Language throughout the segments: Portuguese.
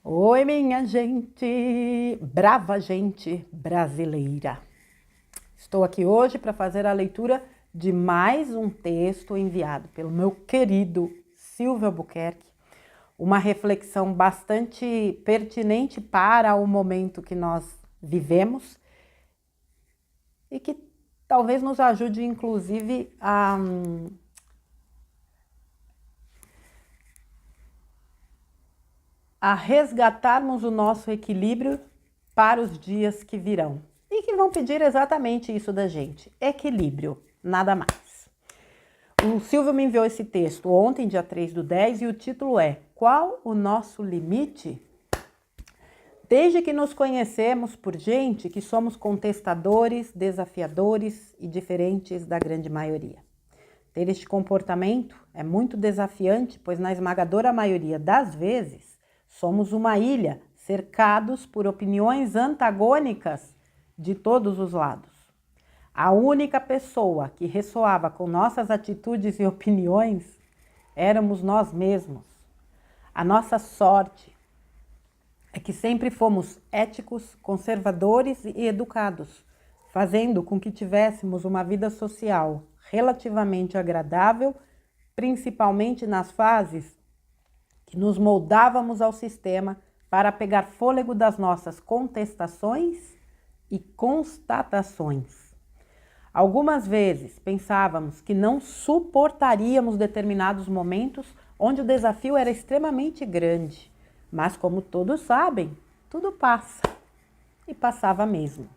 Oi, minha gente, brava gente brasileira. Estou aqui hoje para fazer a leitura de mais um texto enviado pelo meu querido Silvio Albuquerque. Uma reflexão bastante pertinente para o momento que nós vivemos e que talvez nos ajude, inclusive, a resgatarmos o nosso equilíbrio para os dias que virão. E que vão pedir exatamente isso da gente, equilíbrio, nada mais. O Silvio me enviou esse texto ontem, dia 3/10, e o título é Qual o nosso limite? Desde que nos conhecemos por gente que somos contestadores, desafiadores e diferentes da grande maioria. Ter este comportamento é muito desafiante, pois na esmagadora maioria das vezes somos uma ilha cercados por opiniões antagônicas de todos os lados. A única pessoa que ressoava com nossas atitudes e opiniões éramos nós mesmos. A nossa sorte é que sempre fomos éticos, conservadores e educados, fazendo com que tivéssemos uma vida social relativamente agradável, principalmente nas fases que nos moldávamos ao sistema para pegar fôlego das nossas contestações e constatações. Algumas vezes pensávamos que não suportaríamos determinados momentos onde o desafio era extremamente grande, mas como todos sabem, tudo passa. E passava mesmo.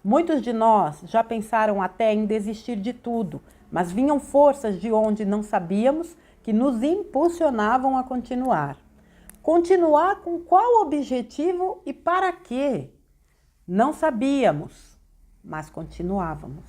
Muitos de nós já pensaram até em desistir de tudo, mas vinham forças de onde não sabíamos que nos impulsionavam a continuar. Continuar com qual objetivo e para quê? Não sabíamos, mas continuávamos.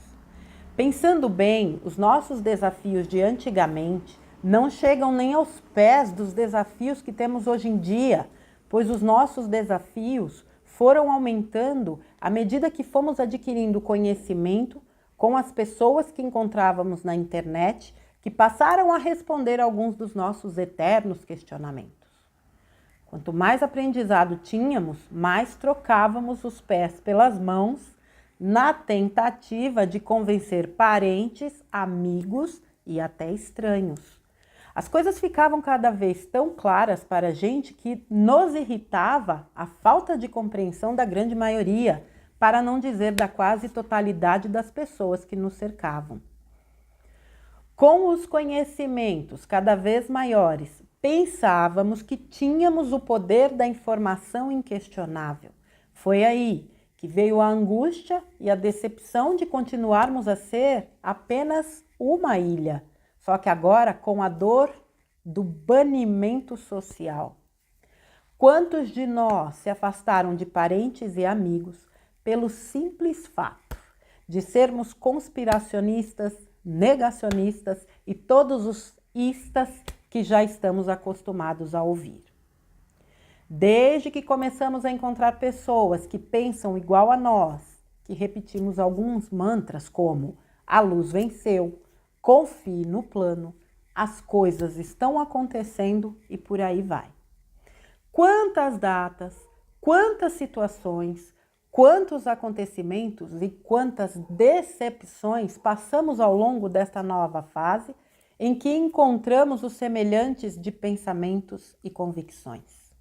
Pensando bem, os nossos desafios de antigamente não chegam nem aos pés dos desafios que temos hoje em dia, pois os nossos desafios foram aumentando à medida que fomos adquirindo conhecimento com as pessoas que encontrávamos na internet, que passaram a responder alguns dos nossos eternos questionamentos. Quanto mais aprendizado tínhamos, mais trocávamos os pés pelas mãos na tentativa de convencer parentes, amigos e até estranhos. As coisas ficavam cada vez tão claras para a gente que nos irritava a falta de compreensão da grande maioria, para não dizer da quase totalidade das pessoas que nos cercavam. Com os conhecimentos cada vez maiores, pensávamos que tínhamos o poder da informação inquestionável. Foi aí que veio a angústia e a decepção de continuarmos a ser apenas uma ilha, só que agora com a dor do banimento social. Quantos de nós se afastaram de parentes e amigos pelo simples fato de sermos conspiracionistas, negacionistas e todos os istas que já estamos acostumados a ouvir? Desde que começamos a encontrar pessoas que pensam igual a nós, que repetimos alguns mantras como a luz venceu, confie no plano, as coisas estão acontecendo e por aí vai. Quantas datas, quantas situações, quantos acontecimentos e quantas decepções passamos ao longo desta nova fase em que encontramos os semelhantes de pensamentos e convicções.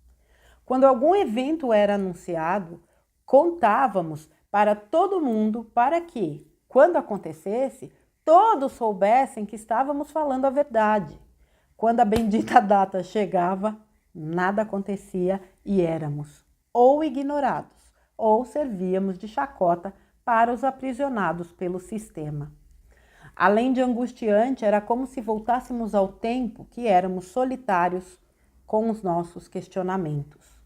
Quando algum evento era anunciado, contávamos para todo mundo para que, quando acontecesse, todos soubessem que estávamos falando a verdade. Quando a bendita data chegava, nada acontecia e éramos ou ignorados ou servíamos de chacota para os aprisionados pelo sistema. Além de angustiante, era como se voltássemos ao tempo que éramos solitários com os nossos questionamentos.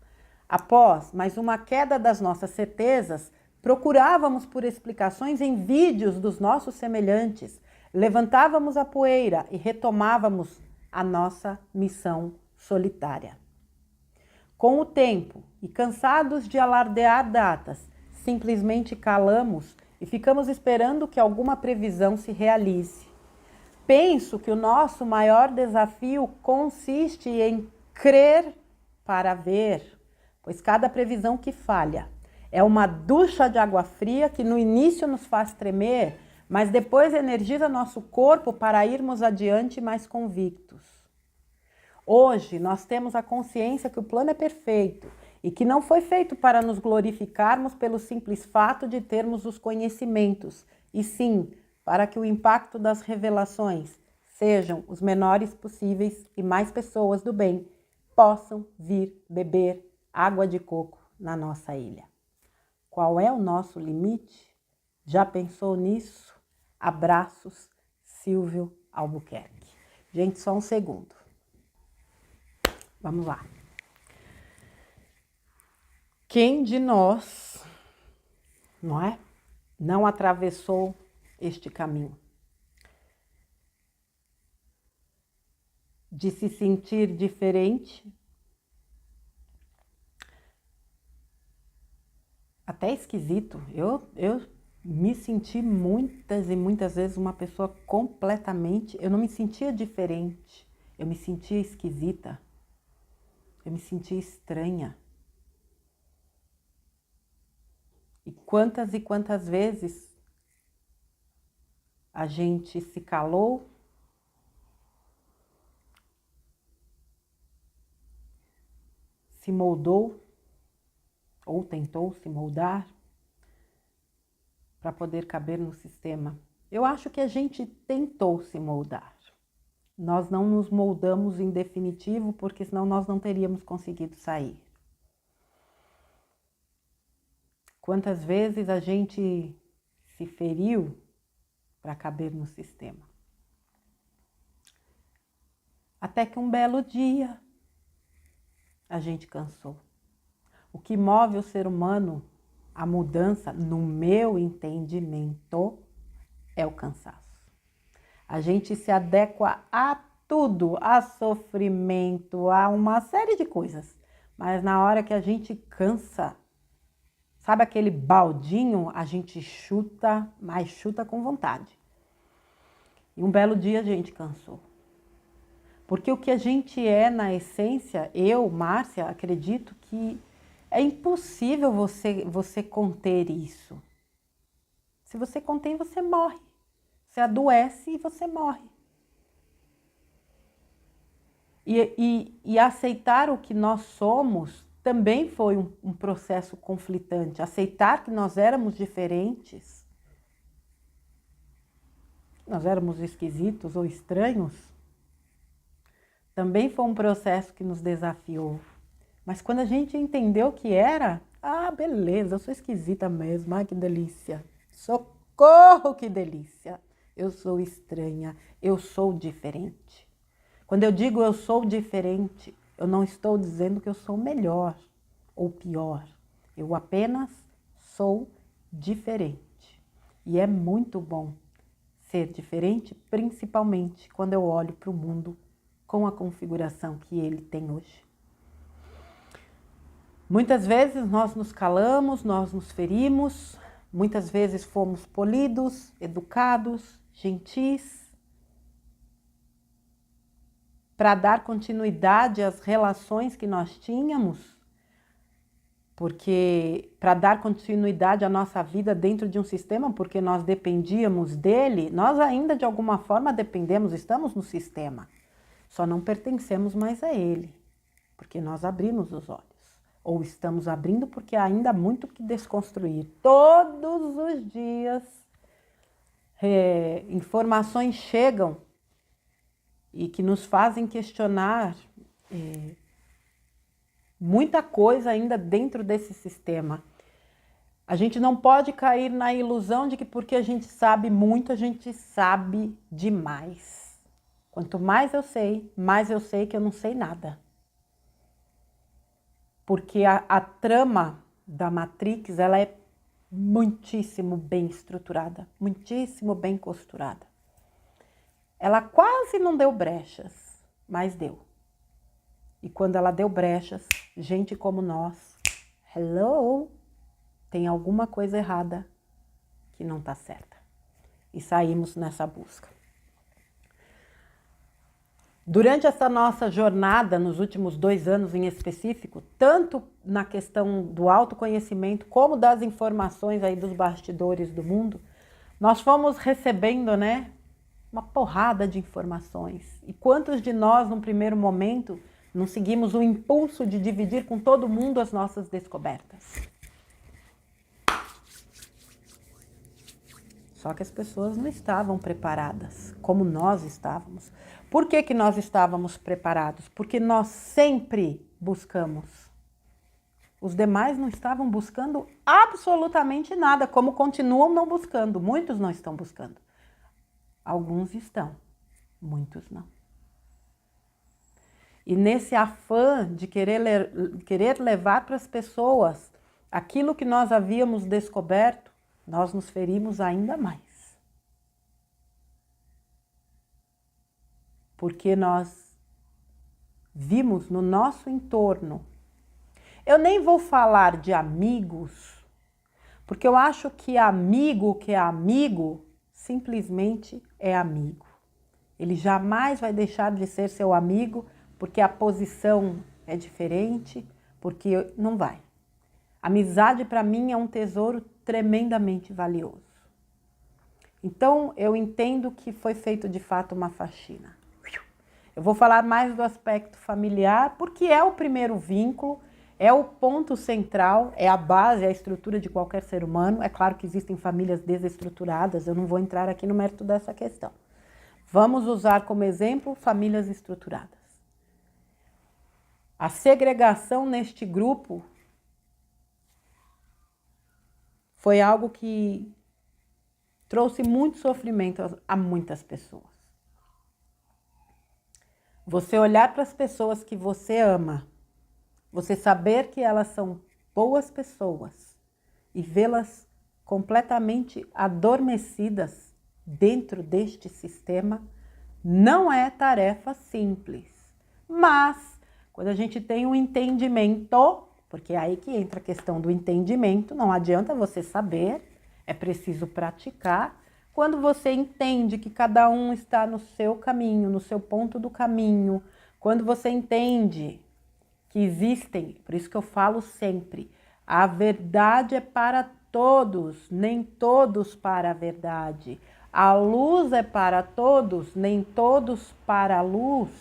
Após mais uma queda das nossas certezas, procurávamos por explicações em vídeos dos nossos semelhantes, levantávamos a poeira e retomávamos a nossa missão solitária. Com o tempo, e cansados de alardear datas, simplesmente calamos e ficamos esperando que alguma previsão se realize. Penso que o nosso maior desafio consiste em crer para ver, pois cada previsão que falha é uma ducha de água fria que no início nos faz tremer, mas depois energiza nosso corpo para irmos adiante mais convictos. Hoje nós temos a consciência que o plano é perfeito e que não foi feito para nos glorificarmos pelo simples fato de termos os conhecimentos, e sim para que o impacto das revelações sejam os menores possíveis e mais pessoas do bem possam vir beber água de coco na nossa ilha. Qual é o nosso limite? Já pensou nisso? Abraços, Silvio Albuquerque. Gente, só um segundo. Vamos lá. Quem de nós, não é? Não atravessou este caminho de se sentir diferente, até esquisito. Eu me senti muitas e muitas vezes uma pessoa completamente... Eu não me sentia diferente, eu me sentia esquisita, eu me sentia estranha. E quantas vezes a gente se calou, se moldou, ou tentou se moldar para poder caber no sistema. Eu acho que a gente tentou se moldar. Nós não nos moldamos em definitivo, porque senão nós não teríamos conseguido sair. Quantas vezes a gente se feriu para caber no sistema? Até que um belo dia a gente cansou. O que move o ser humano à mudança, no meu entendimento, é o cansaço. A gente se adequa a tudo, a sofrimento, a uma série de coisas. Mas na hora que a gente cansa, sabe aquele baldinho, a gente chuta, mas chuta com vontade. E um belo dia a gente cansou. Porque o que a gente é na essência, eu, Márcia, acredito que é impossível você conter isso. Se você contém, você morre. Você adoece e você morre. E aceitar o que nós somos também foi um processo conflitante. Aceitar que nós éramos diferentes, nós éramos esquisitos ou estranhos, também foi um processo que nos desafiou. Mas quando a gente entendeu o que era, beleza, eu sou esquisita mesmo, que delícia. Socorro, que delícia. Eu sou estranha, eu sou diferente. Quando eu digo eu sou diferente, eu não estou dizendo que eu sou melhor ou pior. Eu apenas sou diferente. E é muito bom ser diferente, principalmente quando eu olho para o mundo com a configuração que ele tem hoje. Muitas vezes nós nos calamos, nós nos ferimos, muitas vezes fomos polidos, educados, gentis, para dar continuidade às relações que nós tínhamos, porque para dar continuidade à nossa vida dentro de um sistema, porque nós dependíamos dele, nós ainda de alguma forma dependemos, estamos no sistema, só não pertencemos mais a ele, porque nós abrimos os olhos. Ou estamos abrindo porque ainda há muito que desconstruir. Todos os dias informações chegam e que nos fazem questionar muita coisa ainda dentro desse sistema. A gente não pode cair na ilusão de que porque a gente sabe muito, a gente sabe demais. Quanto mais eu sei que eu não sei nada. Porque a trama da Matrix, ela é muitíssimo bem estruturada, muitíssimo bem costurada. Ela quase não deu brechas, mas deu. E quando ela deu brechas, gente como nós, hello, tem alguma coisa errada que não está certa. E saímos nessa busca. Durante essa nossa jornada, nos últimos 2 anos em específico, tanto na questão do autoconhecimento, como das informações aí dos bastidores do mundo, nós fomos recebendo, né, uma porrada de informações. E quantos de nós, num primeiro momento, não seguimos o impulso de dividir com todo mundo as nossas descobertas? Só que as pessoas não estavam preparadas, como nós estávamos. Por que nós estávamos preparados? Porque nós sempre buscamos. Os demais não estavam buscando absolutamente nada, como continuam não buscando. Muitos não estão buscando. Alguns estão, muitos não. E nesse afã de querer levar para as pessoas aquilo que nós havíamos descoberto, nós nos ferimos ainda mais. Porque nós vimos no nosso entorno. Eu nem vou falar de amigos, porque eu acho que amigo que é amigo, simplesmente é amigo. Ele jamais vai deixar de ser seu amigo, porque a posição é diferente, porque não vai. Amizade para mim é um tesouro tremendamente valioso. Então eu entendo que foi feito de fato uma faxina. Eu vou falar mais do aspecto familiar, porque é o primeiro vínculo, é o ponto central, é a base, é a estrutura de qualquer ser humano. É claro que existem famílias desestruturadas, eu não vou entrar aqui no mérito dessa questão. Vamos usar como exemplo famílias estruturadas. A segregação neste grupo foi algo que trouxe muito sofrimento a muitas pessoas. Você olhar para as pessoas que você ama, você saber que elas são boas pessoas e vê-las completamente adormecidas dentro deste sistema, não é tarefa simples. Mas, quando a gente tem um entendimento, porque é aí que entra a questão do entendimento, não adianta você saber, é preciso praticar. Quando você entende que cada um está no seu caminho, no seu ponto do caminho, quando você entende que existem, por isso que eu falo sempre, a verdade é para todos, nem todos para a verdade. A luz é para todos, nem todos para a luz.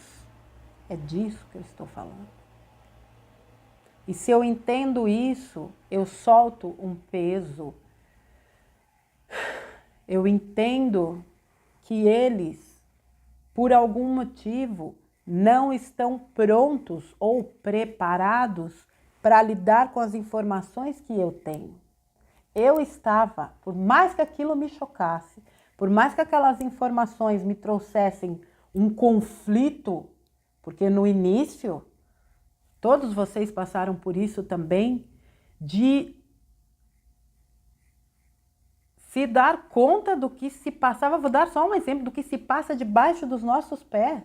É disso que eu estou falando. E se eu entendo isso, eu solto um peso. Eu entendo que eles, por algum motivo, não estão prontos ou preparados para lidar com as informações que eu tenho. Eu estava, por mais que aquilo me chocasse, por mais que aquelas informações me trouxessem um conflito, porque no início, todos vocês passaram por isso também, de se dar conta do que se passava. Vou dar só um exemplo do que se passa debaixo dos nossos pés,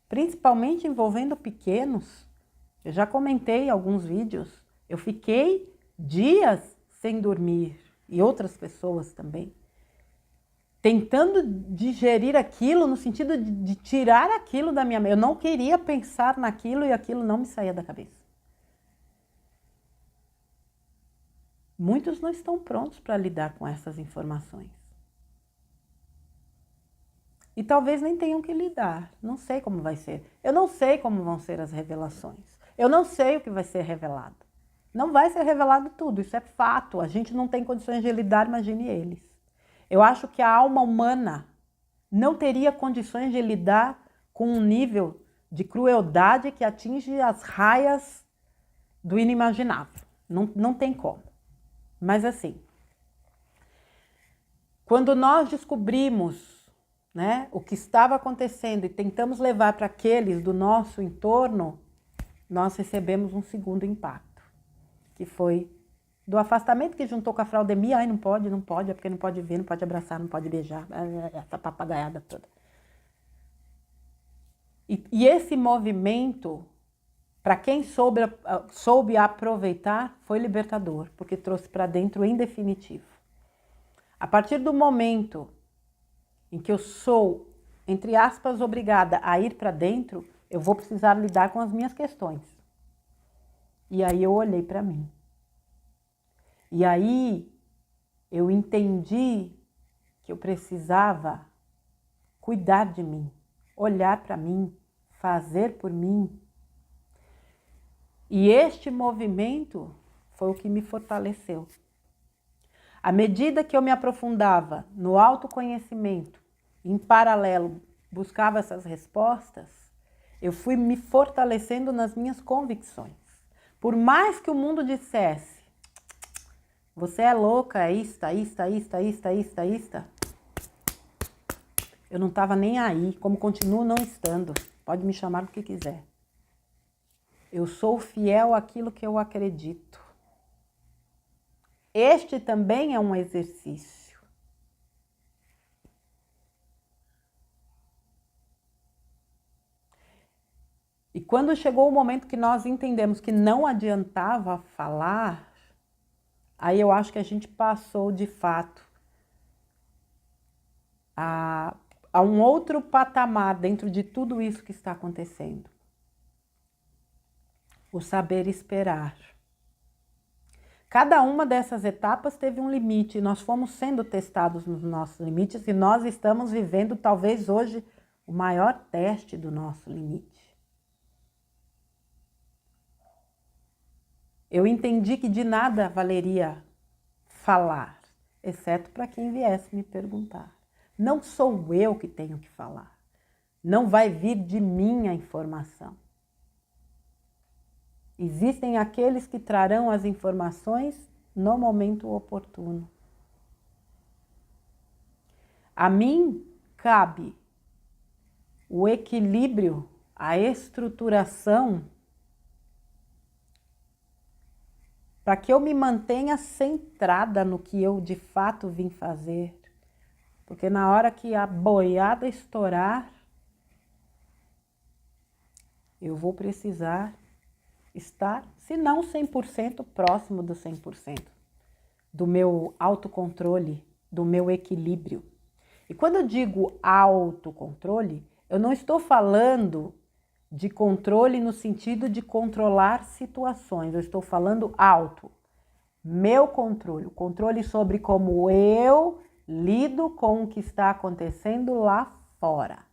principalmente envolvendo pequenos. Eu já comentei em alguns vídeos, eu fiquei dias sem dormir, e outras pessoas também, tentando digerir aquilo no sentido de tirar aquilo da minha mente. Eu não queria pensar naquilo e aquilo não me saía da cabeça. Muitos não estão prontos para lidar com essas informações. E talvez nem tenham que lidar. Não sei como vai ser. Eu não sei como vão ser as revelações. Eu não sei o que vai ser revelado. Não vai ser revelado tudo, isso é fato. A gente não tem condições de lidar, imagine eles. Eu acho que a alma humana não teria condições de lidar com um nível de crueldade que atinge as raias do inimaginável. Não tem como. Mas assim, quando nós descobrimos, né, o que estava acontecendo e tentamos levar para aqueles do nosso entorno, nós recebemos um segundo impacto, que foi do afastamento, que juntou com a fraudemia. Ai, não pode, é porque não pode ver, não pode abraçar, não pode beijar, essa papagaiada toda. E esse movimento, para quem soube aproveitar, foi libertador, porque trouxe para dentro em definitivo. A partir do momento em que eu sou entre aspas, obrigada a ir para dentro, eu vou precisar lidar com as minhas questões. E aí eu olhei para mim. E aí eu entendi que eu precisava cuidar de mim, olhar para mim, fazer por mim. E este movimento foi o que me fortaleceu. À medida que eu me aprofundava no autoconhecimento, em paralelo buscava essas respostas, eu fui me fortalecendo nas minhas convicções. Por mais que o mundo dissesse, você é louca, é isto, eu não estava nem aí, como continuo não estando. Pode me chamar do que quiser. Eu sou fiel àquilo que eu acredito. Este também é um exercício. E quando chegou o momento que nós entendemos que não adiantava falar, aí eu acho que a gente passou de fato a um outro patamar dentro de tudo isso que está acontecendo. O saber esperar. Cada uma dessas etapas teve um limite, nós fomos sendo testados nos nossos limites e nós estamos vivendo talvez hoje o maior teste do nosso limite. Eu entendi que de nada valeria falar, exceto para quem viesse me perguntar. Não sou eu que tenho que falar, não vai vir de mim a informação. Existem aqueles que trarão as informações no momento oportuno. A mim cabe o equilíbrio, a estruturação, para que eu me mantenha centrada no que eu de fato vim fazer. Porque na hora que a boiada estourar, eu vou precisar estar, se não 100%, próximo do 100%, do meu autocontrole, do meu equilíbrio. E quando eu digo autocontrole, eu não estou falando de controle no sentido de controlar situações, eu estou falando auto, meu controle, o controle sobre como eu lido com o que está acontecendo lá fora.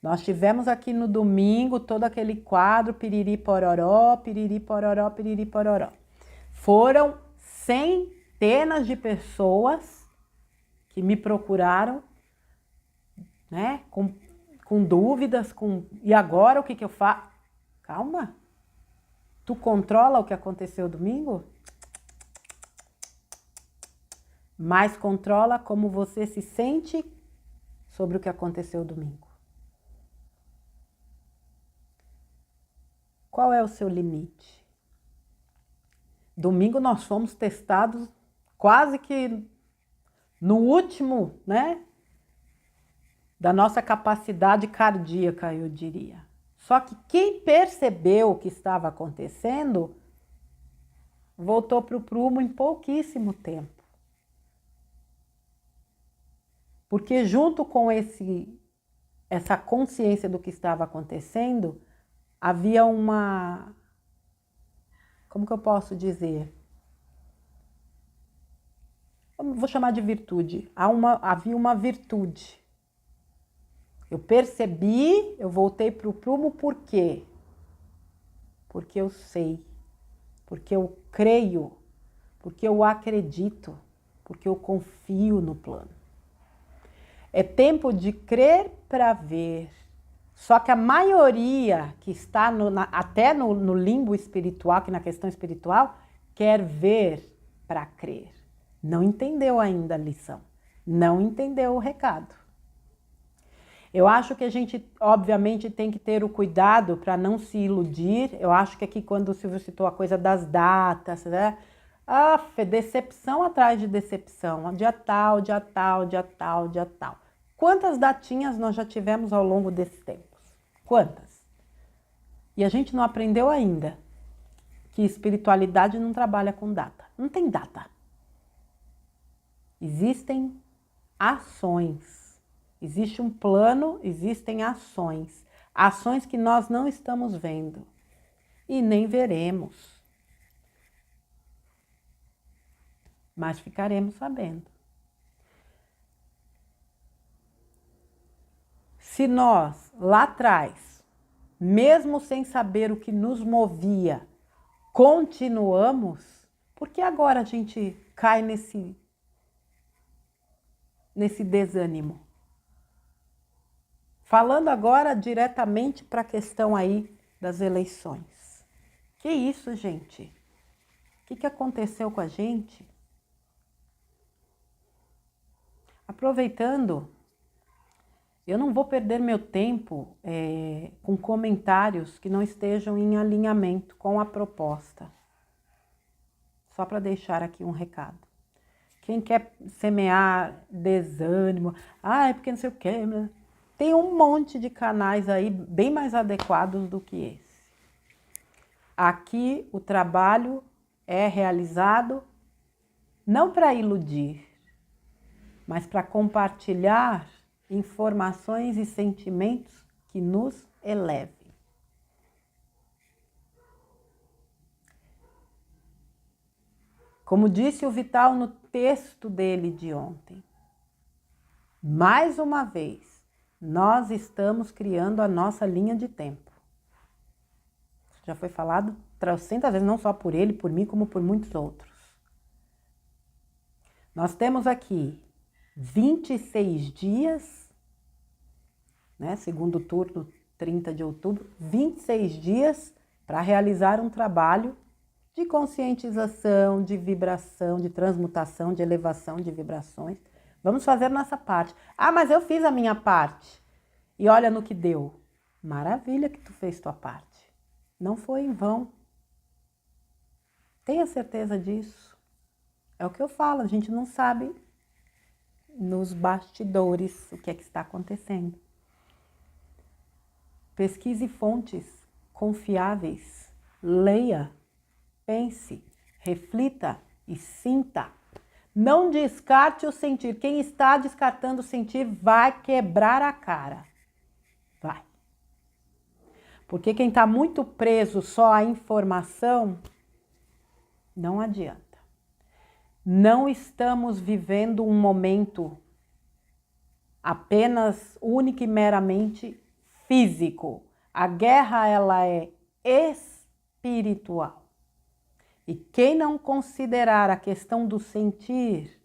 Nós tivemos aqui no domingo todo aquele quadro piriri pororó, piriri pororó, piriri pororó. Foram centenas de pessoas que me procuraram, né, com dúvidas, e agora o que eu faço? Calma, tu controla o que aconteceu domingo? Mas controla como você se sente sobre o que aconteceu domingo. Qual é o seu limite? Domingo nós fomos testados quase que no último, né, da nossa capacidade cardíaca, eu diria. Só que quem percebeu o que estava acontecendo voltou para o prumo em pouquíssimo tempo. Porque junto com essa consciência do que estava acontecendo, havia uma, como que eu posso dizer? Vou chamar de virtude. Havia uma virtude. Eu percebi, eu voltei para o prumo, por quê? Porque eu sei, porque eu creio, porque eu acredito, porque eu confio no plano. É tempo de crer para ver. Só que a maioria que está até no limbo espiritual, que na questão espiritual, quer ver para crer. Não entendeu ainda a lição, não entendeu o recado. Eu acho que a gente, obviamente, tem que ter o cuidado para não se iludir. Eu acho que aqui, quando o Silvio citou a coisa das datas, né? Decepção atrás de decepção. Dia tal, dia tal, dia tal, dia tal. Quantas datinhas nós já tivemos ao longo desses tempos? Quantas? E a gente não aprendeu ainda que espiritualidade não trabalha com data. Não tem data. Existem ações. Existe um plano, existem ações. Ações que nós não estamos vendo e nem veremos. Mas ficaremos sabendo. Se nós, lá atrás, mesmo sem saber o que nos movia, continuamos, por que agora a gente cai nesse desânimo? Falando agora diretamente para a questão aí das eleições. Que isso, gente? O que aconteceu com a gente? Aproveitando, eu não vou perder meu tempo com comentários que não estejam em alinhamento com a proposta. Só para deixar aqui um recado. Quem quer semear desânimo, é porque não sei o quê, né? Tem um monte de canais aí bem mais adequados do que esse. Aqui o trabalho é realizado não para iludir, mas para compartilhar informações e sentimentos que nos elevem. Como disse o Vital no texto dele de ontem, mais uma vez, nós estamos criando a nossa linha de tempo. Já foi falado trocentas vezes, não só por ele, por mim, como por muitos outros. Nós temos aqui 26 dias, né, segundo turno, 30 de outubro, 26 dias para realizar um trabalho de conscientização, de vibração, de transmutação, de elevação de vibrações. Vamos fazer nossa parte. Mas eu fiz a minha parte. E olha no que deu. Maravilha que tu fez tua parte. Não foi em vão. Tenha certeza disso. É o que eu falo, a gente não sabe nos bastidores o que é que está acontecendo. Pesquise fontes confiáveis. Leia, pense, reflita e sinta. Não descarte o sentir. Quem está descartando o sentir vai quebrar a cara. Vai. Porque quem está muito preso só à informação, não adianta. Não estamos vivendo um momento apenas, única e meramente físico. A guerra, ela é espiritual. E quem não considerar a questão do sentir,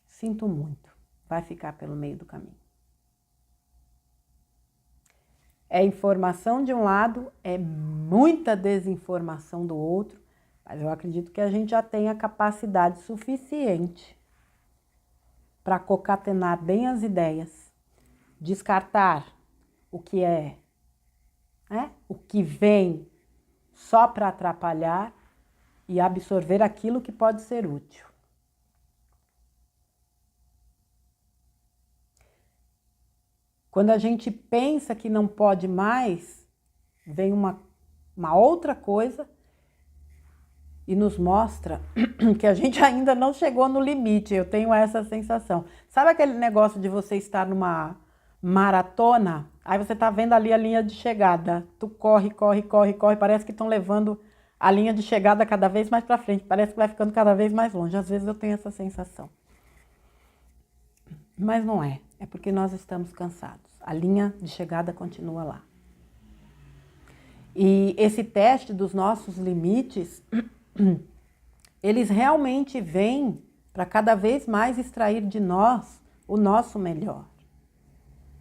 sinto muito, vai ficar pelo meio do caminho. É informação de um lado, é muita desinformação do outro, mas eu acredito que a gente já tem a capacidade suficiente para concatenar bem as ideias, descartar o que o que vem só para atrapalhar e absorver aquilo que pode ser útil. Quando a gente pensa que não pode mais, vem uma outra coisa e nos mostra que a gente ainda não chegou no limite. Eu tenho essa sensação. Sabe aquele negócio de você estar numa maratona? Aí você tá vendo ali a linha de chegada. Tu corre, parece que estão levando a linha de chegada cada vez mais para frente. Parece que vai ficando cada vez mais longe. Às vezes eu tenho essa sensação. Mas não é. É porque nós estamos cansados. A linha de chegada continua lá. E esse teste dos nossos limites, eles realmente vêm para cada vez mais extrair de nós o nosso melhor.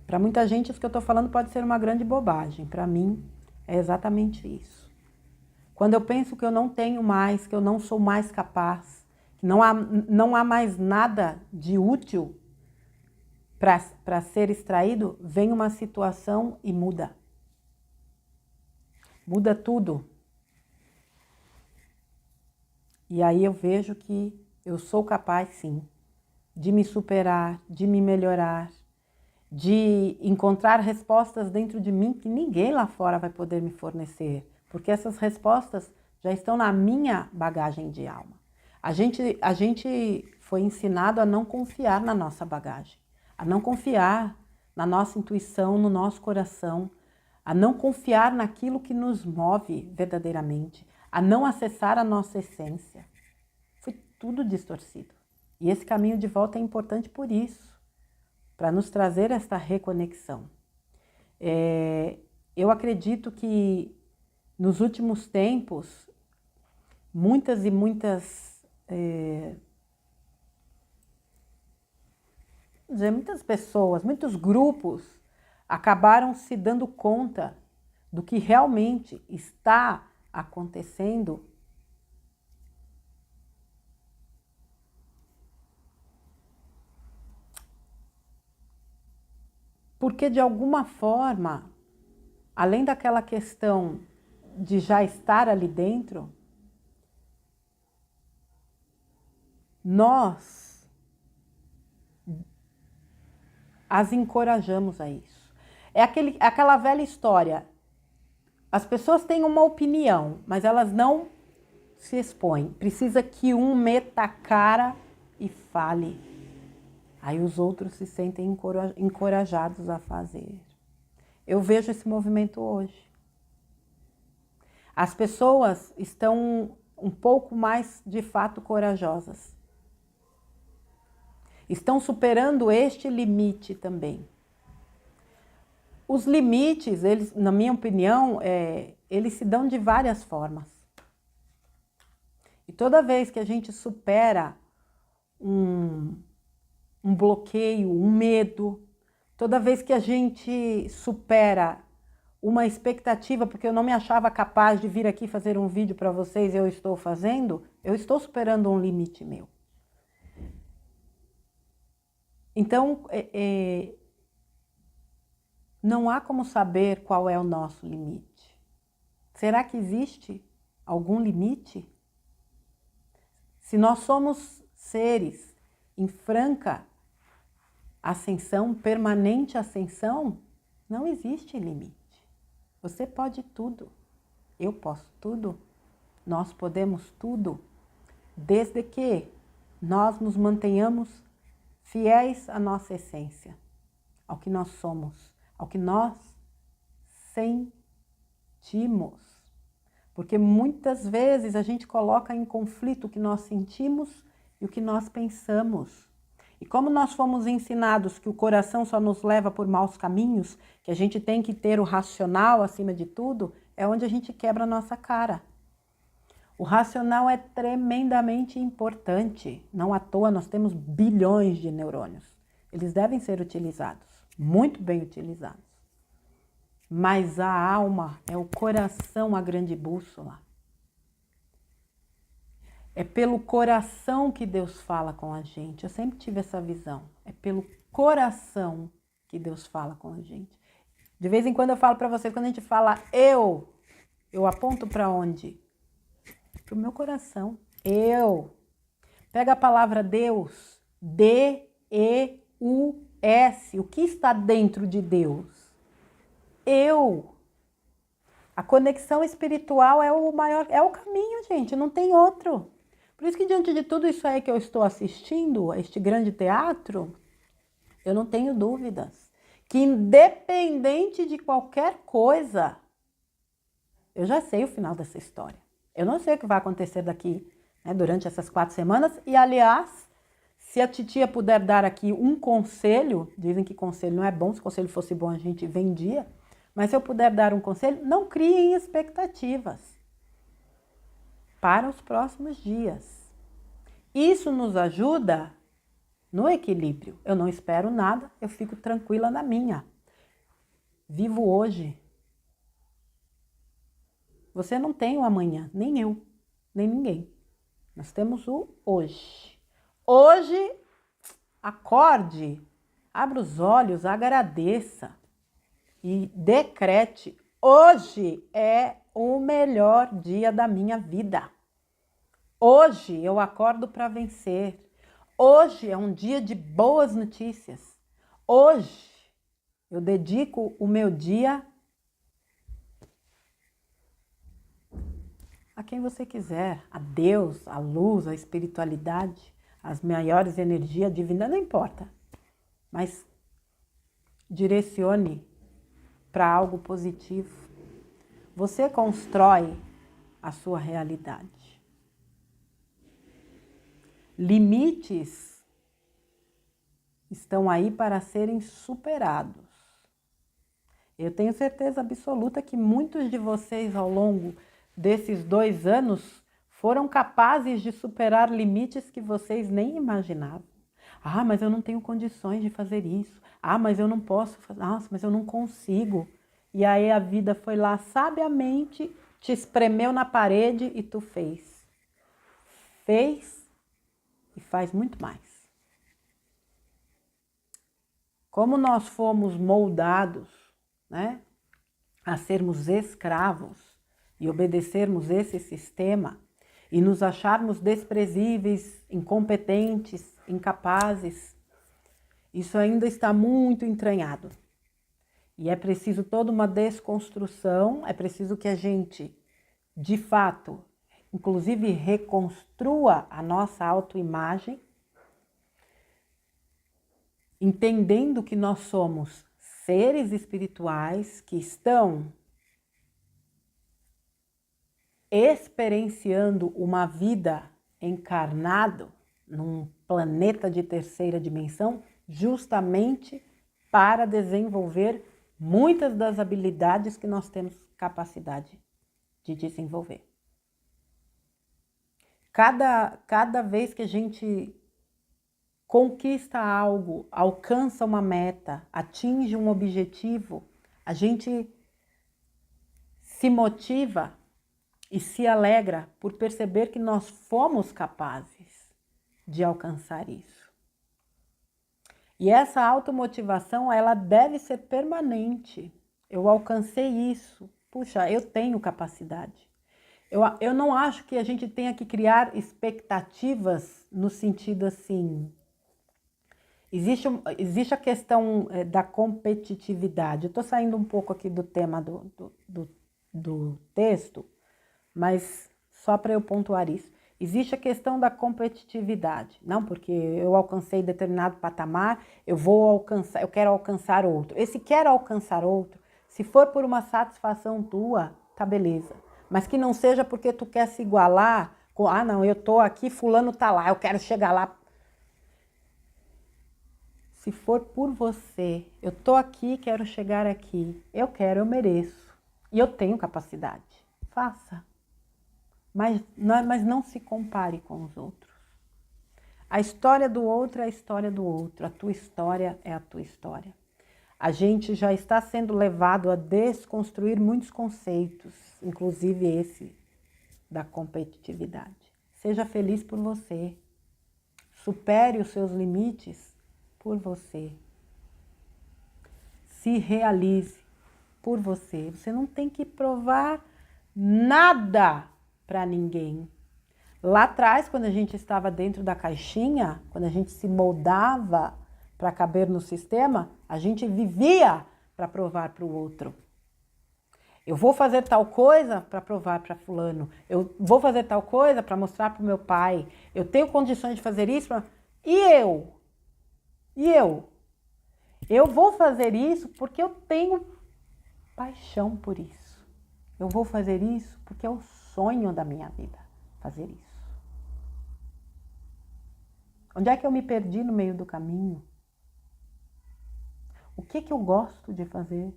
Para muita gente, isso que eu estou falando pode ser uma grande bobagem. Para mim, é exatamente isso. Quando eu penso que eu não tenho mais, que eu não sou mais capaz, que não há mais nada de útil para ser extraído, vem uma situação e muda. Muda tudo. E aí eu vejo que eu sou capaz, sim, de me superar, de me melhorar, de encontrar respostas dentro de mim que ninguém lá fora vai poder me fornecer, porque essas respostas já estão na minha bagagem de alma. A gente foi ensinado a não confiar na nossa bagagem, a não confiar na nossa intuição, no nosso coração, a não confiar naquilo que nos move verdadeiramente, a não acessar a nossa essência. Foi tudo distorcido. E esse caminho de volta é importante por isso, para nos trazer esta reconexão. Eu acredito que nos últimos tempos, muitas pessoas, muitos grupos acabaram se dando conta do que realmente está acontecendo porque de alguma forma, além daquela questão de já estar ali dentro, nós as encorajamos a isso. É aquela velha história. As pessoas têm uma opinião, mas elas não se expõem. Precisa que um meta a cara e fale. Aí os outros se sentem encorajados a fazer. Eu vejo esse movimento hoje. As pessoas estão um pouco mais, de fato, corajosas. Estão superando este limite também. Os limites, eles, na minha opinião, eles se dão de várias formas. E toda vez que a gente supera um bloqueio, um medo, toda vez que a gente supera uma expectativa, porque eu não me achava capaz de vir aqui fazer um vídeo para vocês, eu estou fazendo, eu estou superando um limite meu. Então, não há como saber qual é o nosso limite. Será que existe algum limite? Se nós somos seres em franca ascensão, permanente ascensão, não existe limite. Você pode tudo, eu posso tudo, nós podemos tudo, desde que nós nos mantenhamos fiéis à nossa essência, ao que nós somos, ao que nós sentimos. Porque muitas vezes a gente coloca em conflito o que nós sentimos e o que nós pensamos. E como nós fomos ensinados que o coração só nos leva por maus caminhos, que a gente tem que ter o racional acima de tudo, é onde a gente quebra a nossa cara. O racional é tremendamente importante. Não à toa nós temos bilhões de neurônios. Eles devem ser utilizados, muito bem utilizados. Mas a alma, é o coração a grande bússola. É pelo coração que Deus fala com a gente. Eu sempre tive essa visão. É pelo coração que Deus fala com a gente. De vez em quando eu falo para vocês, quando a gente fala eu aponto para onde? Para o meu coração. Eu. Pega a palavra Deus. D-E-U-S. O que está dentro de Deus? Eu. A conexão espiritual é o maior, é o caminho, gente, não tem outro. Por isso que diante de tudo isso aí que eu estou assistindo, a este grande teatro, eu não tenho dúvidas que independente de qualquer coisa, eu já sei o final dessa história. Eu não sei o que vai acontecer daqui, né, durante essas 4 semanas. E, aliás, se a titia puder dar aqui um conselho, dizem que conselho não é bom, se conselho fosse bom a gente vendia, mas se eu puder dar um conselho, não criem expectativas para os próximos dias. Isso nos ajuda no equilíbrio. Eu não espero nada, eu fico tranquila na minha. Vivo hoje. Você não tem o amanhã, nem eu, nem ninguém. Nós temos o hoje. Hoje, acorde, abra os olhos, agradeça e decrete: hoje é o melhor dia da minha vida. Hoje eu acordo para vencer. Hoje é um dia de boas notícias. Hoje eu dedico o meu dia a quem você quiser, a Deus, a luz, a espiritualidade, as maiores energias divinas, não importa. mas direcione para algo positivo. Você constrói a sua realidade. Limites estão aí para serem superados. Eu tenho certeza absoluta que muitos de vocês, ao longo desses 2 anos, foram capazes de superar limites que vocês nem imaginavam. Ah, mas eu não tenho condições de fazer isso. Ah, mas eu não posso fazer. Nossa, mas eu não consigo. E aí a vida foi lá sabiamente, te espremeu na parede e tu fez. Fez e faz muito mais. Como nós fomos moldados, né, a sermos escravos e obedecermos esse sistema e nos acharmos desprezíveis, incompetentes, incapazes, isso ainda está muito entranhado. E é preciso toda uma desconstrução, é preciso que a gente, de fato, inclusive reconstrua a nossa autoimagem, entendendo que nós somos seres espirituais que estão experienciando uma vida encarnado num planeta de terceira dimensão, justamente para desenvolver muitas das habilidades que nós temos capacidade de desenvolver. Cada vez que a gente conquista algo, alcança uma meta, atinge um objetivo, a gente se motiva e se alegra por perceber que nós fomos capazes de alcançar isso. E essa automotivação, ela deve ser permanente. Eu alcancei isso. Puxa, eu tenho capacidade. Eu não acho que a gente tenha que criar expectativas no sentido assim. Existe a questão da competitividade. Eu estou saindo um pouco aqui do tema do texto, mas só para eu pontuar isso. Existe a questão da competitividade. Não, porque eu alcancei determinado patamar, eu quero alcançar outro. Esse quero alcançar outro, se for por uma satisfação tua, tá beleza. Mas que não seja porque tu quer se igualar com, não, eu tô aqui, fulano tá lá, eu quero chegar lá. Se for por você, eu tô aqui, quero chegar aqui, eu mereço e eu tenho capacidade. Faça. Mas não se compare com os outros. A história do outro é a história do outro. A tua história é a tua história. A gente já está sendo levado a desconstruir muitos conceitos, inclusive esse da competitividade. Seja feliz por você. Supere os seus limites por você. Se realize por você. Você não tem que provar nada para ninguém. Lá atrás, quando a gente estava dentro da caixinha, quando a gente se moldava para caber no sistema, a gente vivia para provar para o outro. Eu vou fazer tal coisa para provar para fulano. Eu vou fazer tal coisa para mostrar para o meu pai. Eu tenho condições de fazer isso. E eu? E eu? Eu vou fazer isso porque eu tenho paixão por isso. Eu vou fazer isso porque é o sonho da minha vida, fazer isso. Onde é que eu me perdi no meio do caminho? O que eu gosto de fazer?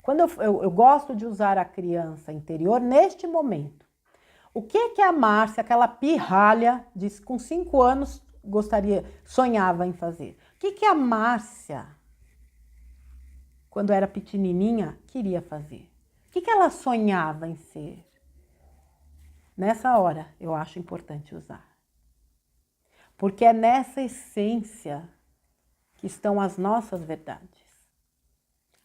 Quando eu gosto de usar a criança interior neste momento. O que a Márcia, aquela pirralha, disse com 5 anos, sonhava em fazer? O que a Márcia, quando era pequenininha, queria fazer? O que ela sonhava em ser? Nessa hora, eu acho importante usar. Porque é nessa essência que estão as nossas verdades.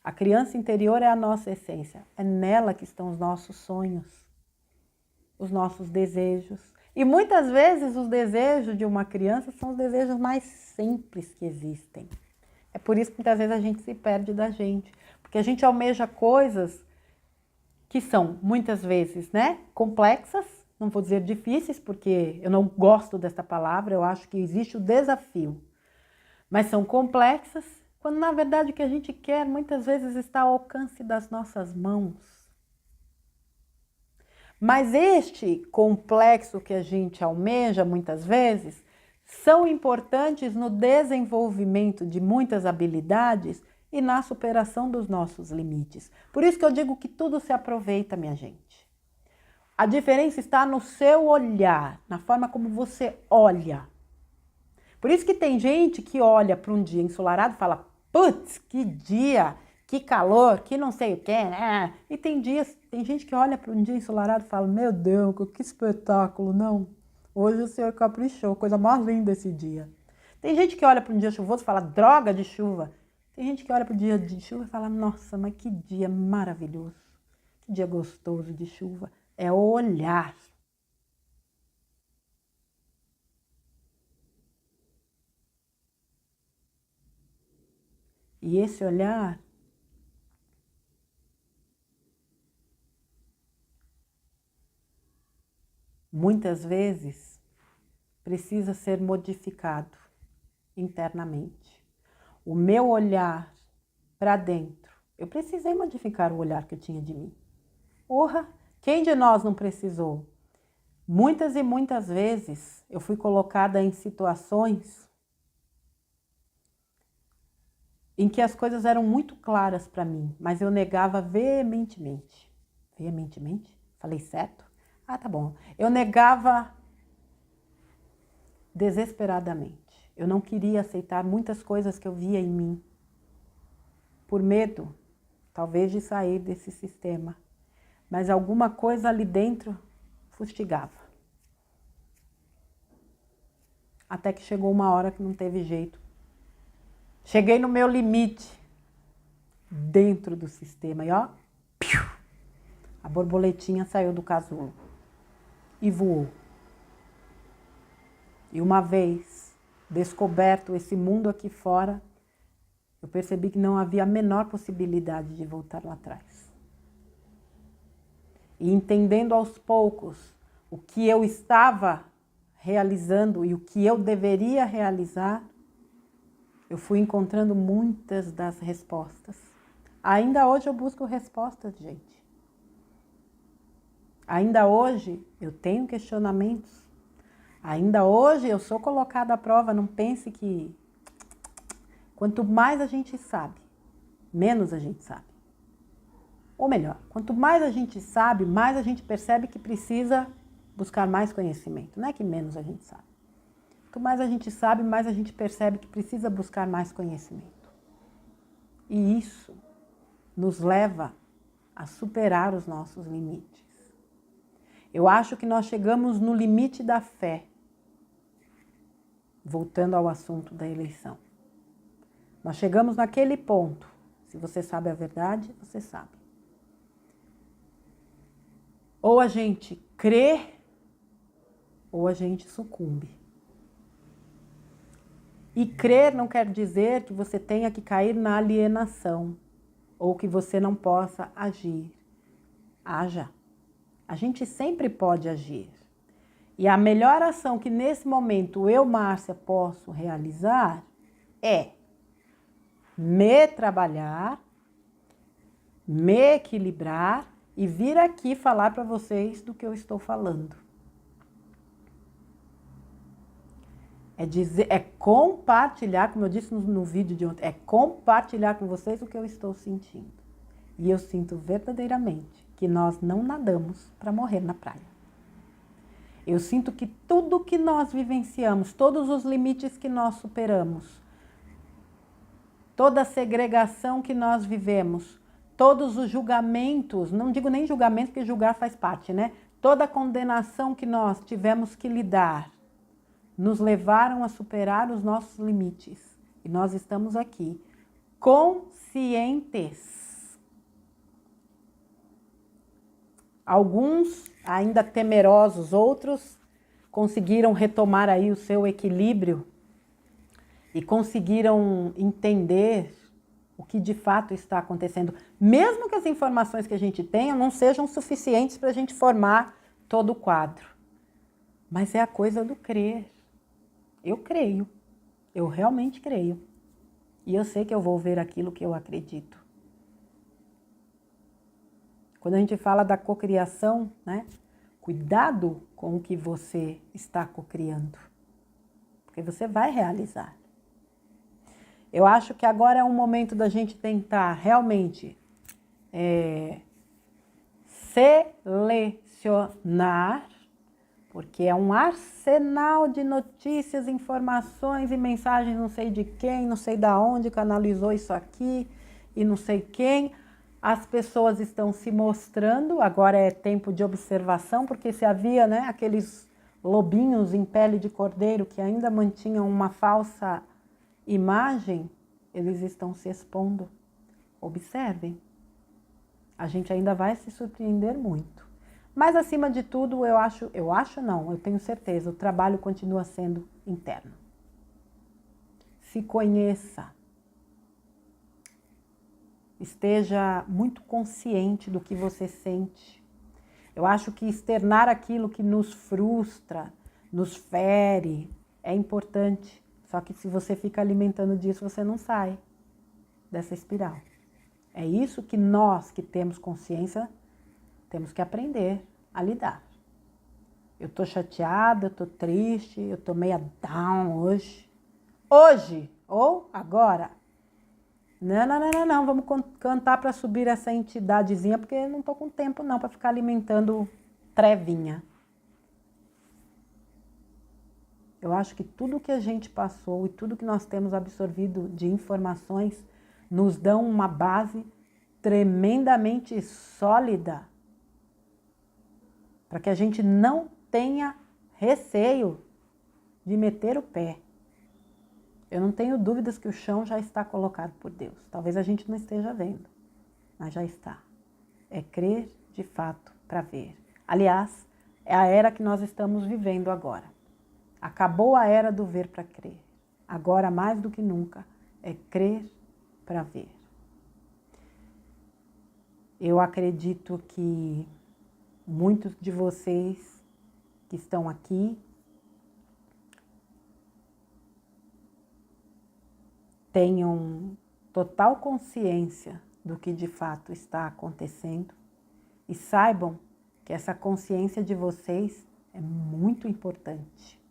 A criança interior é a nossa essência. É nela que estão os nossos sonhos, os nossos desejos. E muitas vezes os desejos de uma criança são os desejos mais simples que existem. É por isso que muitas vezes a gente se perde da gente. Porque a gente almeja coisas que são muitas vezes, complexas. Não vou dizer difíceis, porque eu não gosto dessa palavra, eu acho que existe o desafio. mas são complexas, quando na verdade o que a gente quer muitas vezes está ao alcance das nossas mãos. Mas este complexo que a gente almeja muitas vezes são importantes no desenvolvimento de muitas habilidades e na superação dos nossos limites. Por isso que eu digo que tudo se aproveita, minha gente. A diferença está no seu olhar, na forma como você olha. Por isso que tem gente que olha para um dia ensolarado e fala, putz, que dia, que calor, que não sei o que, né? E tem gente que olha para um dia ensolarado e fala, meu Deus, que espetáculo, não. Hoje o Senhor caprichou, coisa mais linda esse dia. Tem gente que olha para um dia chuvoso e fala, droga de chuva. Tem gente que olha para o dia de chuva e fala, nossa, mas que dia maravilhoso, que dia gostoso de chuva. É o olhar. E esse olhar muitas vezes precisa ser modificado internamente. O meu olhar para dentro, eu precisei modificar o olhar que eu tinha de mim. Porra, quem de nós não precisou? Muitas e muitas vezes eu fui colocada em situações em que as coisas eram muito claras para mim, mas eu negava veementemente. Veementemente? Falei certo? Ah, tá bom. Eu negava desesperadamente. Eu não queria aceitar muitas coisas que eu via em mim. Por medo, talvez, de sair desse sistema. Mas alguma coisa ali dentro fustigava. Até que chegou uma hora que não teve jeito. Cheguei no meu limite dentro do sistema e ó, piu, a borboletinha saiu do casulo e voou. E uma vez descoberto esse mundo aqui fora, eu percebi que não havia a menor possibilidade de voltar lá atrás. E entendendo aos poucos o que eu estava realizando e o que eu deveria realizar, eu fui encontrando muitas das respostas. Ainda hoje eu busco respostas, gente. Ainda hoje eu tenho questionamentos. Ainda hoje eu sou colocada à prova. Não pense que quanto mais a gente sabe, menos a gente sabe. Ou melhor, quanto mais a gente sabe, mais a gente percebe que precisa buscar mais conhecimento. Não é que menos a gente sabe. Quanto mais a gente sabe, mais a gente percebe que precisa buscar mais conhecimento. E isso nos leva a superar os nossos limites. Eu acho que nós chegamos no limite da fé, voltando ao assunto da eleição. Nós chegamos naquele ponto. Se você sabe a verdade, você sabe. Ou a gente crê, ou a gente sucumbe. E crer não quer dizer que você tenha que cair na alienação ou que você não possa agir. Haja. A gente sempre pode agir. E a melhor ação que nesse momento eu, Márcia, posso realizar é me trabalhar, me equilibrar e vir aqui falar para vocês do que eu estou falando. É compartilhar, como eu disse no vídeo de ontem, é compartilhar com vocês o que eu estou sentindo. E eu sinto verdadeiramente que nós não nadamos para morrer na praia. Eu sinto que tudo que nós vivenciamos, todos os limites que nós superamos, toda a segregação que nós vivemos, todos os julgamentos, não digo nem julgamento, porque julgar faz parte, né? Toda a condenação que nós tivemos que lidar, nos levaram a superar os nossos limites. E nós estamos aqui, conscientes. Alguns ainda temerosos, outros conseguiram retomar aí o seu equilíbrio e conseguiram entender o que de fato está acontecendo. Mesmo que as informações que a gente tenha não sejam suficientes para a gente formar todo o quadro. Mas é a coisa do crer. Eu creio. Eu realmente creio. E eu sei que eu vou ver aquilo que eu acredito. Quando a gente fala da cocriação, né? Cuidado com o que você está cocriando. Porque você vai realizar. Eu acho que agora é um momento da gente tentar realmente selecionar, porque é um arsenal de notícias, informações e mensagens, não sei de quem, não sei da onde canalizou isso aqui e não sei quem. As pessoas estão se mostrando, agora é tempo de observação, porque se havia, né, aqueles lobinhos em pele de cordeiro que ainda mantinham uma falsa imagem, eles estão se expondo. Observem. A gente ainda vai se surpreender muito. Mas, acima de tudo, eu tenho certeza, o trabalho continua sendo interno. Se conheça. Esteja muito consciente do que você sente. Eu acho que externar aquilo que nos frustra, nos fere, é importante. Só que se você fica alimentando disso, você não sai dessa espiral. É isso que nós que temos consciência temos que aprender a lidar. Eu tô chateada, eu tô triste, eu tô meia down hoje. Hoje ou agora. Não, vamos cantar para subir essa entidadezinha, porque eu não tô com tempo não para ficar alimentando trevinha. Eu acho que tudo que a gente passou e tudo que nós temos absorvido de informações nos dão uma base tremendamente sólida para que a gente não tenha receio de meter o pé. Eu não tenho dúvidas que o chão já está colocado por Deus. Talvez a gente não esteja vendo, mas já está. É crer de fato para ver. Aliás, é a era que nós estamos vivendo agora. Acabou a era do ver para crer. Agora, mais do que nunca, é crer para ver. Eu acredito que muitos de vocês que estão aqui tenham total consciência do que de fato está acontecendo e saibam que essa consciência de vocês é muito importante.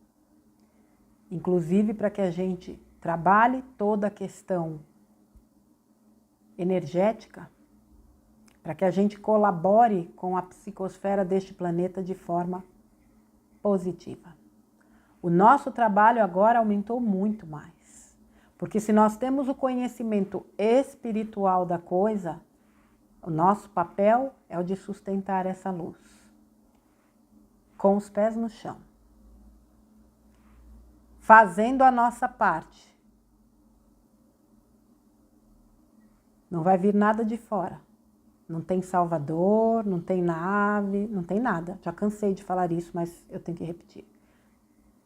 Inclusive para que a gente trabalhe toda a questão energética, para que a gente colabore com a psicosfera deste planeta de forma positiva. O nosso trabalho agora aumentou muito mais, porque se nós temos o conhecimento espiritual da coisa, o nosso papel é o de sustentar essa luz, com os pés no chão, fazendo a nossa parte. Não vai vir nada de fora. Não tem Salvador, não tem nave, não tem nada. Já cansei de falar isso, mas eu tenho que repetir.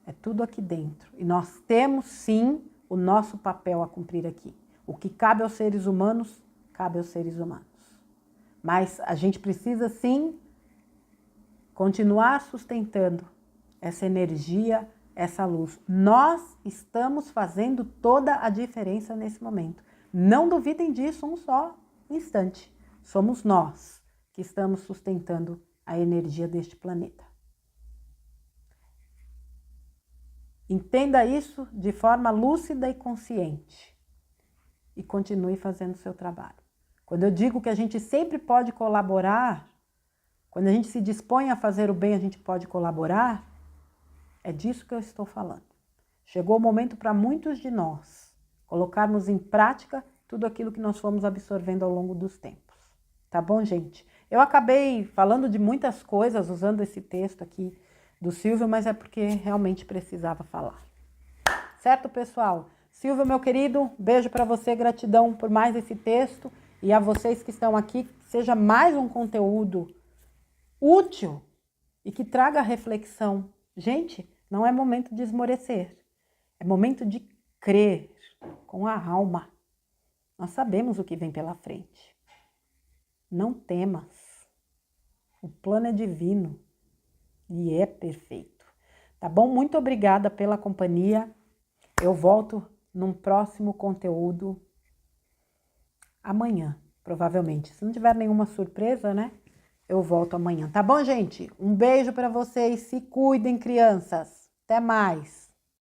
É tudo aqui dentro. E nós temos, sim, o nosso papel a cumprir aqui. O que cabe aos seres humanos, cabe aos seres humanos. Mas a gente precisa, sim, continuar sustentando essa energia, essa luz. Nós estamos fazendo toda a diferença nesse momento. Não duvidem disso um só instante. Somos nós que estamos sustentando a energia deste planeta. Entenda isso de forma lúcida e consciente e continue fazendo o seu trabalho. Quando eu digo que a gente sempre pode colaborar, quando a gente se dispõe a fazer o bem, a gente pode colaborar, é disso que eu estou falando. Chegou o momento para muitos de nós colocarmos em prática tudo aquilo que nós fomos absorvendo ao longo dos tempos. Tá bom, gente? Eu acabei falando de muitas coisas usando esse texto aqui do Silvio, mas é porque realmente precisava falar. Certo, pessoal? Silvio, meu querido, beijo para você, gratidão por mais esse texto e a vocês que estão aqui, que seja mais um conteúdo útil e que traga reflexão. Gente, não é momento de esmorecer, é momento de crer com a alma. Nós sabemos o que vem pela frente. Não temas. O plano é divino e é perfeito. Tá bom? Muito obrigada pela companhia. Eu volto num próximo conteúdo amanhã, provavelmente. Se não tiver nenhuma surpresa, né? Eu volto amanhã, tá bom, gente? Um beijo para vocês, se cuidem, crianças. Até mais.